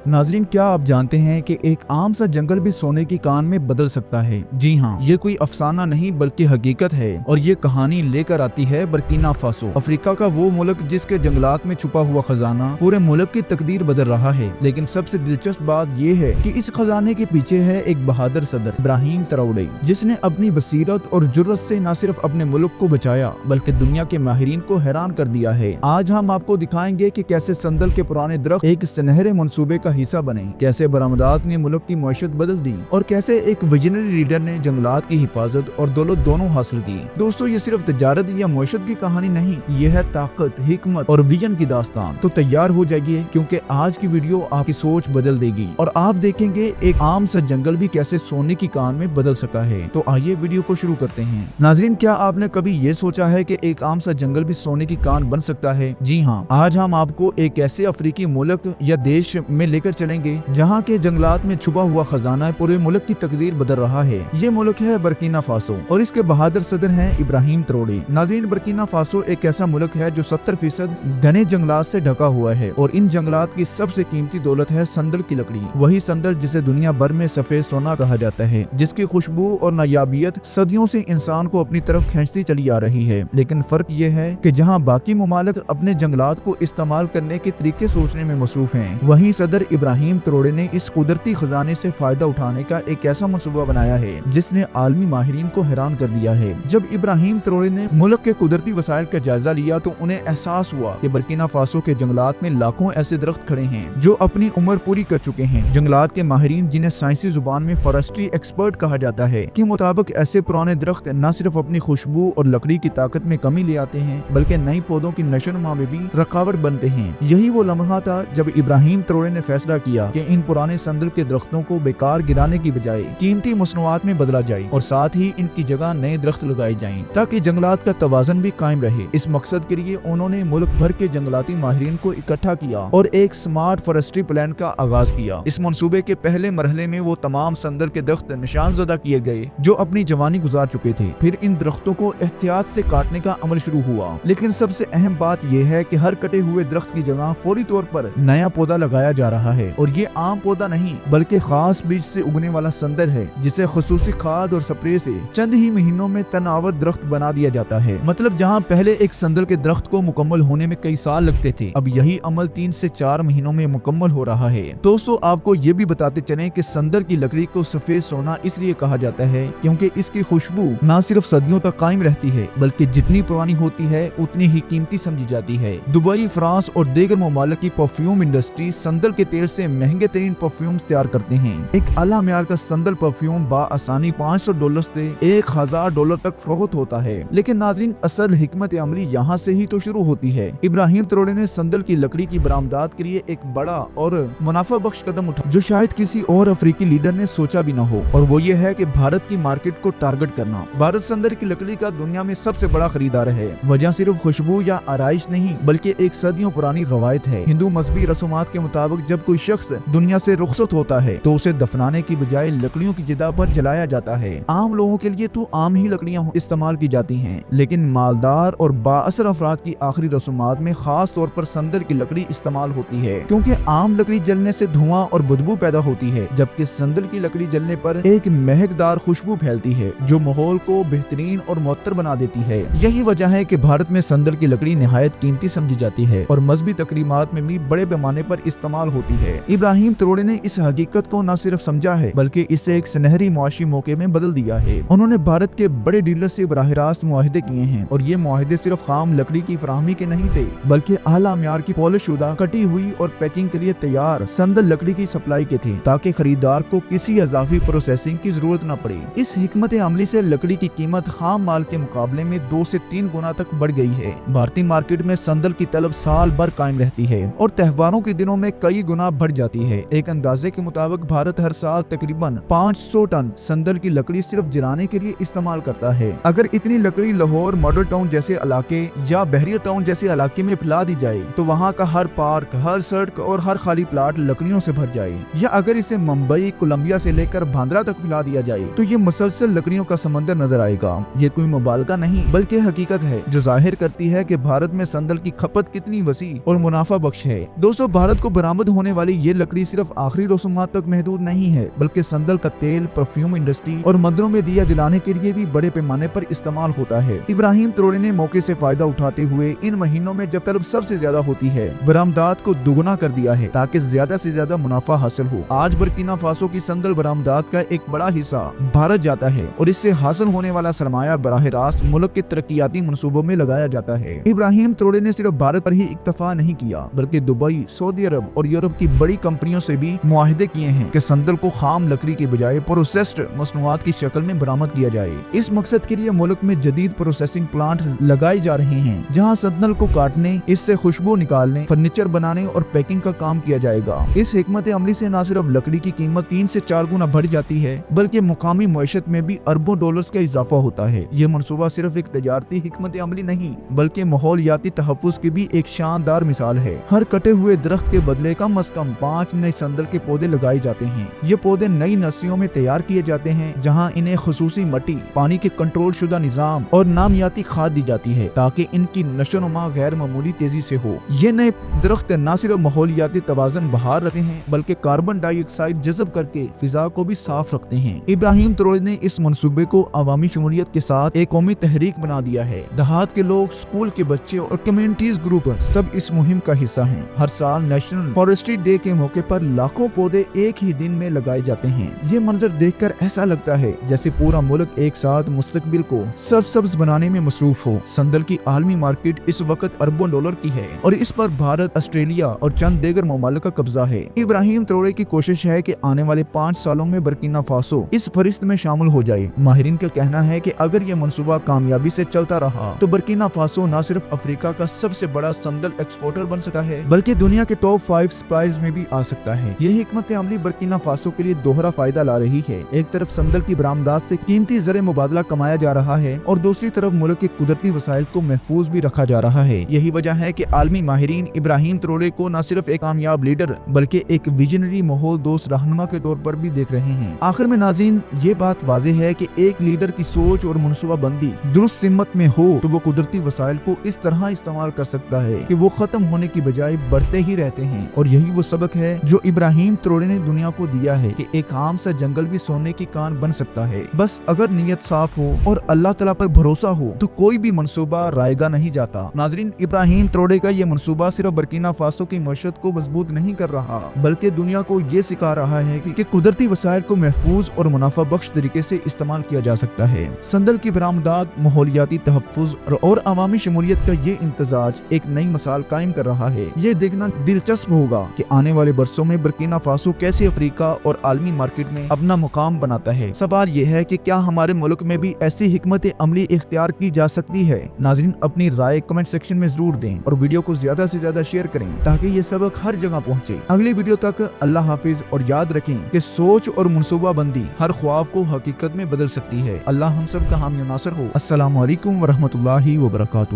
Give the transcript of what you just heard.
नाजरीन, क्या आप जानते हैं कि एक आम सा जंगल भी सोने की कान में बदल सकता है? जी हाँ, ये कोई अफसाना नहीं बल्कि हकीकत है और ये कहानी लेकर आती है बर्किना फासो, अफ्रीका का वो मुल्क जिसके जंगलात में छुपा हुआ खजाना पूरे मुल्क की तकदीर बदल रहा है। लेकिन सबसे दिलचस्प बात ये है कि इस खजाने के पीछे है एक बहादुर सदर इब्राहिम ट्राओरे, जिसने अपनी बसीरत और जुर्रत से न सिर्फ अपने मुल्क को बचाया बल्कि दुनिया के माहिरीन को हैरान कर दिया है। आज हम आपको दिखाएंगे कि कैसे संदल के पुराने दरख्त एक सुनहरे मंसूबे का हिस्सा बने, कैसे बरामदात ने मुल्क की मईशत बदल दी और कैसे एक विजनरी लीडर ने जंगलात की हिफाजत और दौलत दोनों हासिल की। दोस्तों, ये सिर्फ तजारत या मईशत की कहानी नहीं, ये है ताकत, हिकमत और विजन की दास्तान। तो तैयार हो जाइए क्योंकि आज की वीडियो आपकी सोच बदल देगी और आप देखेंगे एक आम सा जंगल भी कैसे सोने की कान में बदल सका है। तो आइए वीडियो को शुरू करते हैं। नाजरीन, क्या आपने कभी ये सोचा है कि एक आम सा जंगल भी सोने की कान बन सकता है? जी हाँ, आज हम आपको एक ऐसे अफ्रीकी मुल्क या देश में लेकर चलेंगे जहाँ के जंगलात में छुपा हुआ खजाना पूरे मुल्क की तकदीर बदल रहा है। ये मुल्क है बर्किना फासो और इसके बहादुर सदर हैं इब्राहिम ट्राओरे। नाज़रीन, बर्किना फासो एक ऐसा मुल्क है जो 70% घने जंगलात से ढका हुआ है और इन जंगलात की सबसे कीमती दौलत है संदल की लकड़ी। वही संदल जिसे दुनिया भर में सफेद सोना कहा जाता है, जिसकी खुशबू और नायाबियत सदियों से इंसान को अपनी तरफ खींचती चली आ रही है। लेकिन फर्क ये है कि जहाँ बाकी ममालिक अपने जंगलात को इस्तेमाल करने के तरीके सोचने में मसरूफ हैं, वहीं सदर इब्राहिम ट्राओरे ने इस कुदरती खजाने से फायदा उठाने का एक ऐसा मंसूबा बनाया है जिसने आलमी माहिरीन को हैरान कर दिया है। जब इब्राहिम ट्राओरे ने मुल्क के कुदरती वसाइल का जायजा लिया तो उन्हें एहसास हुआ कि बर्किना फासो के जंगलात में लाखों ऐसे दरख्त खड़े हैं जो अपनी उम्र पूरी कर चुके हैं। जंगलात के माहिरीन, जिन्हें साइंसी जुबान में फॉरेस्ट्री एक्सपर्ट कहा जाता है, के मुताबिक ऐसे पुराने दरख्त न सिर्फ अपनी खुशबू और लकड़ी की ताकत में कमी ले आते हैं बल्कि नई पौधों की नशोनुमा में भी रुकावट बनते हैं। यही वो लम्हा था जब इब्राहिम ट्राओरे ने फैसला किया कि इन पुराने संदल के दरख्तों को बेकार गिराने की बजाय कीमती मसनूआत में बदला जाए और साथ ही इनकी जगह नए दरख्त लगाए जाएं ताकि जंगलात का तवाज़न भी कायम रहे। इस मकसद के लिए उन्होंने मुल्क भर के जंगलाती माहिरीन को इकट्ठा किया और एक स्मार्ट फॉरेस्ट्री प्लान का आगाज किया। इस मंसूबे के पहले मरहले में वो तमाम संदल के दरख्त निशानज़दा किए गए जो अपनी जवानी गुजार चुके थे। फिर इन दरख्तों को एहतियात से काटने का अमल शुरू हुआ। लेकिन सबसे अहम बात यह है कि हर कटे हुए दरख्त की जगह फौरी तौर पर नया पौधा लगाया जा रहा है और ये आम पौधा नहीं बल्कि खास बीज से उगने वाला संदल है जिसे खुसूसी खाद और स्प्रे से चंद ही महीनों में तनावर दरख्त बना दिया जाता है। मतलब जहाँ पहले एक संदल के दरख्त को मुकम्मल होने में कई साल लगते थे, अब यही अमल 3 से 4 महीनों में मुकम्मल हो रहा है। दोस्तों, आपको ये भी बताते चलें कि संदल की लकड़ी को सफेद सोना इसलिए कहा जाता है क्योंकि इसकी खुशबू न सिर्फ सदियों तक कायम रहती है बल्कि जितनी पुरानी होती है उतनी ही कीमती समझी जाती है। दुबई, फ्रांस और दीगर ममालिक की परफ्यूम इंडस्ट्री संदल के तेल से महंगे तरीन परफ्यूम तैयार करते हैं। एक आला म्यार का संदल परफ्यूम बाआसानी $500 से $1000 तक फरोख्त होता है। लेकिन नाजरीन, असल हिकमत अमली यहाँ से ही तो शुरू होती है। इब्राहिम ट्राओरे ने संदल की लकड़ी की बरामदात के लिए एक बड़ा और मुनाफा बख्श कदम उठाया जो शायद किसी और अफ्रीकी लीडर ने सोचा भी न हो, और वो ये है कि भारत की मार्केट को टारगेट करना। भारत संदल की लकड़ी का दुनिया में सबसे बड़ा खरीदार है। वजह सिर्फ खुशबू या आराइश नहीं बल्कि एक सदियों पुरानी रवायत है। हिंदू मजहबी रसूमात के मुताबिक जब कोई शख्स दुनिया से रुखसत होता है तो उसे दफनाने की बजाय लकड़ियों की जगह पर जलाया जाता है। आम लोगों के लिए तो आम ही लकड़ियां इस्तेमाल की जाती हैं, लेकिन मालदार और बाअसर अफराद की आखिरी रसूमात में खास तौर पर संदल की लकड़ी इस्तेमाल होती है क्योंकि आम लकड़ी जलने से धुआं और बदबू पैदा होती है, जबकि संदल की लकड़ी जलने पर एक महकदार खुशबू फैलती है जो माहौल को बेहतरीन और मुअत्तर बना देती है। यही वजह है कि भारत में संदल की लकड़ी निहायत कीमती समझी जाती है और मजहबी तकरीमात में भी बड़े पैमाने पर इस्तेमाल होती है। इब्राहिम ट्राओरे ने इस हकीकत को न सिर्फ समझा है बल्कि इसे एक सुनहरी मुआशी मौके में बदल दिया है। उन्होंने भारत के बड़े डीलर से बराह रास्त मुआहिदे किए हैं और ये मुआहिदे सिर्फ खाम लकड़ी की फराहमी के नहीं थे बल्कि आला म्यार की पॉलिश शुदा, कटी हुई और पैकिंग के लिए तैयार संदल लकड़ी की सप्लाई के थे ताकि खरीदार को किसी इजाफी प्रोसेसिंग की जरूरत न पड़े। इस हिकमत अमली से लकड़ी की कीमत खाम माल के मुकाबले में 2 से 3 गुना तक बढ़ गई है। भारतीय मार्केट में संदल की तलब साल भर कायम रहती है और त्योहारों के दिनों में कई गुना बढ़ जाती है। एक अंदाजे के मुताबिक भारत हर साल तकरीबन 500 टन संदल की लकड़ी सिर्फ जलाने के लिए इस्तेमाल करता है। अगर इतनी लकड़ी लाहौर मॉडल टाउन जैसे इलाके या बहरिया टाउन जैसे इलाके में फैला दी जाए तो वहाँ का हर पार्क, हर सड़क और हर खाली प्लाट लकड़ियों से भर जाए, या अगर इसे मुंबई, कोलंबिया से लेकर बांद्रा तक फैला दिया जाए तो ये मुसलसल लकड़ियों का समंदर नजर आएगा। ये कोई मुबालगा नहीं बल्कि हकीकत है जो जाहिर करती है कि भारत में संदल की खपत कितनी वसी और मुनाफा बख्श है। दोस्तों, भारत को बरामद होने वाली ये लकड़ी सिर्फ आखिरी रसूमात तक महदूद नहीं है, बल्कि संदल का तेल, परफ्यूम इंडस्ट्री और मंदिरों में दिया जलाने के लिए भी बड़े पैमाने पर इस्तेमाल होता है। इब्राहिम त्रोड़े ने मौके से फायदा उठाते हुए इन महीनों में जब तलब सबसे ज्यादा होती है, बरामदात को दुगना कर दिया है ताकि ज्यादा से ज्यादा मुनाफा हासिल हो। आज बुर्किना फासो की संदल बरामदात का एक बड़ा हिस्सा भारत जाता है और इससे हासिल होने वाला सरमाया बराह रास्त मुल्क के तरक्याती मंसूबों में लगाया जाता है। इब्राहिम त्रोड़े ने सिर्फ भारत पर ही इक्तफा नहीं किया, बल्कि दुबई, सऊदी अरब और यूरोप की बड़ी कंपनियों से भी मुआहिदे किए हैं कि संदल को खाम लकड़ी के बजाय प्रोसेस्ड मसनूआत की शक्ल में बरामद किया जाए। इस मकसद के लिए मुल्क में जदीद प्रोसेसिंग प्लांट लगाए जा रहे हैं, जहां संदल को काटने, इससे खुशबू निकालने, फर्नीचर बनाने और पैकिंग का काम किया जाएगा। इस हिकमत अमली से न सिर्फ लकड़ी की कीमत 3 से 4 गुना बढ़ जाती है, बल्कि मुकामी मईशत में भी अरबों डॉलर्स का इजाफा होता है। ये मनसूबा सिर्फ एक तजारती हिकमत अमली नहीं, बल्कि माहौलियाती तहफ्फुज़ की भी एक शानदार मिसाल है। हर कटे हुए दरख्त के बदले कम से कम 5 नए संदल के पौधे लगाए जाते हैं। ये पौधे नई नर्सरियों में तैयार किए जाते हैं, जहाँ इन्हें खुसूसी मट्टी, पानी के कंट्रोल शुदा निजाम और नामियाती खाद दी जाती है ताकि इनकी नशोनुमा गैर मामूली तेजी से हो। ये नए दरख्त न सिर्फ माहौलियाती तवाज़ुन बहाल रखते हैं, बल्कि कार्बन डाइऑक्साइड जज़ब करके फिजा को भी साफ रखते हैं। इब्राहिम त्रोड़े ने इस मंसूबे को अवामी शमूलियत के साथ एक कौमी तहरीक बना दिया है। देहात के लोग, स्कूल के बच्चे और कम्युनिटीज ग्रुप सब इस मुहिम का हिस्सा हैं। हर साल नेशनल फॉरेस्ट्री डे के मौके पर लाखों पौधे एक ही दिन में लगाए जाते हैं। ये मंजर देखकर ऐसा लगता है जैसे पूरा मुल्क एक साथ मुस्तकबिल को सरसब्ज बनाने में मसरूफ हो। संदल की आलमी मार्केट इस वक्त अरबों डॉलर की है और इस पर भारत, ऑस्ट्रेलिया और चंद दीगर ममालिक का कब्जा है। इब्राहिम त्रोड़े की कोशिश है कि आने वाले 5 सालों में बुर्किना फासो इस फरिश्त में शामिल हो जाए। माहिरीन का कहना है कि अगर ये मंसूबा कामयाबी से चलता रहा तो बुर्किना फासो न सिर्फ अफ्रीका का सबसे बड़ा संदल एक्सपोर्टर बन सकता है, बल्कि दुनिया के टॉप 5 सप्लायर्स में भी आ सकता है। यह हिकमत अमली बुर्किना फासो के लिए दोहरा फायदा ला रही है। एक तरफ संदल की बरामदात से कीमती ज़र मुबादला कमाया जा रहा है और दूसरी तरफ मुल्क के कुदरती वसाइल को महफूज भी रखा जा रहा है। यही वजह है कि आलमी माहिरीन इब्राहिम त्रोड़े को न सिर्फ एक कामयाब लीडर बल्कि एक विजनरी माहौल दोस्त रहनुमा के तौर पर भी देख रहे हैं। आखिर में नाज़रीन, ये बात वाज़ेह है कि एक लीडर की सोच और मनसूबा बंदी दुरुस्त सिमत में हो तो वो कुदरती वसाइल को इस तरह इस्तेमाल कर सकता है कि वो खत्म होने की बजाय बढ़ते ही रहते हैं। और यही वो सबक है जो इब्राहिम त्रोड़े ने दुनिया को दिया है कि एक आम सा जंगल भी सोने की कान बन सकता है। बस अगर नीयत साफ हो और अल्लाह तआला पर भरोसा हो तो कोई भी मंसूबा रायगा नहीं जाता। नाजरीन, इब्राहिम त्रोड़े का ये मंसूबा सिर्फ बुर्किना फासो की मईशत को मजबूत नहीं कर रहा, बल्कि दुनिया को ये सिखा रहा है कि कुदरती वसाइल को महफूज और मुनाफा बख्श तरीके से इस्तेमाल किया जा सकता है। संदल की बरामदात, माहौलियाती तहफ्फुज़ और अवामी शमूलियत का ये इम्तजाज एक नई मिसाल कायम कर रहा है। ये देखना दिलचस्प होगा कि आने वाले बरसों में बुर्किना फासो कैसे अफ्रीका और आलमी मार्केट में अपना मुकाम बनाता है। सवाल ये है कि क्या हमारे मुल्क में भी ऐसी हिकमत अमली इख्तियार की जा सकती है? नाज़रीन, अपनी राय कमेंट सेक्शन में जरूर दें और वीडियो को ज्यादा से ज्यादा शेयर करें ताकि ये सबक हर जगह पहुँचे। अगली वीडियो तक अल्लाह हाफिज और याद रखें कि सोच और मनसूबा बंदी हर ख्वाब को हकीकत में बदल सकती है। अल्लाह हम सब का हामी नासर हो। अस्सलामु अलैकुम व रहमतुल्लाहि व बरकातुहू।